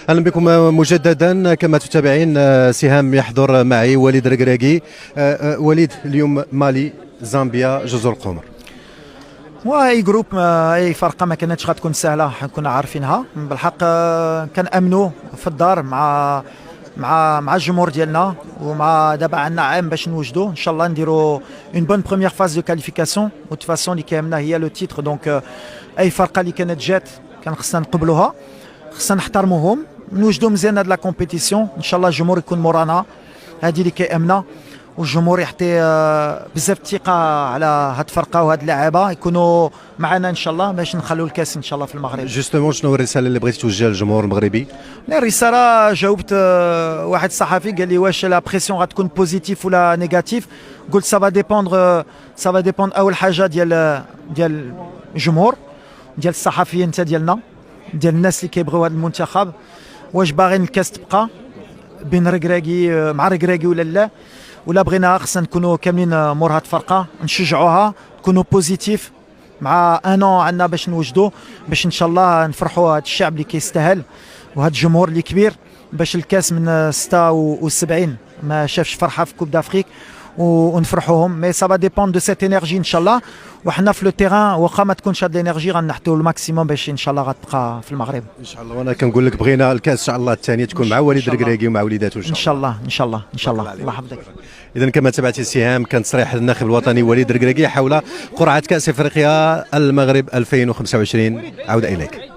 اهلا بكم مجددا. كما تتابعين سهام يحضر معي وليد ركراكي. وليد، اليوم مالي، زامبيا، جزر القمر، واي جروب اي فرقه ما كانتش غتكون سهله، كنا عارفينها بالحق. كنامنوا في الدار مع الجمهور ديالنا، ومع دابا عندنا عام باش نوجدوا ان شاء الله نديروا اون بون بروميير فاز دو كاليفيكاسيون. و فاسون اللي كيهمنا هي لو تيتر، دونك اي فرقه اللي كانت جات كان خصنا نقبلوها، خصنا نحترموهم، نوجدوا مزيان هاد لا كومبيتيسيون. ان شاء الله الجمهور يكون مورانا، هذه اللي كيامنا، والجمهور يعطي بزاف الثقه على هاد الفرقه وهاد اللاعبه يكونوا معنا ان شاء الله باش نخلوا الكاس ان شاء الله في المغرب. جوستومون شنو الرساله اللي بغيتي توجهها للجمهور المغربي؟ الرساله جاوبت واحد الصحفي قال لي واش لا بريسيون غتكون بوزيتيف ولا نيجاتيف. قلت سافا ديبوندر اول حاجه ديال الجمهور، ديال الصحفيين حتى ديالنا، ديال الناس اللي كيبغيو هذا المنتخب، واش باغيين الكاس تبقى بين ركراكي مع ركراكي ولا لا، ولا بغينا خصنا نكونوا كاملين مور هاد الفرقه نشجعوها، تكونوا بوزيتيف. مع انو عندنا باش نوجدوا، باش ان شاء الله نفرحوا هاد الشعب اللي كيستاهل وهاد الجمهور اللي كبير، باش الكاس من 76 ما شافش فرحه في كوب دافريك ونفرحوهم. مي سافا ديبوند دو سيت انرجي ان شاء الله، وحنا في لو تيران واخا ما تكونش هاد الانرجي غنحطوا الماكسيموم باش ان شاء الله غتبقى في المغرب ان شاء الله. وانا كنقول لك بغينا الكاس ان شاء الله الثانيه تكون مع وليد ركراكي ومع وليداته ان شاء الله. ان شاء الله ان شاء الله. الله يحفظك. اذا كما تابعتي سهام، كان تصريح الناخب الوطني وليد ركراكي حول قرعه كاس افريقيا المغرب 2025. عوده اليك.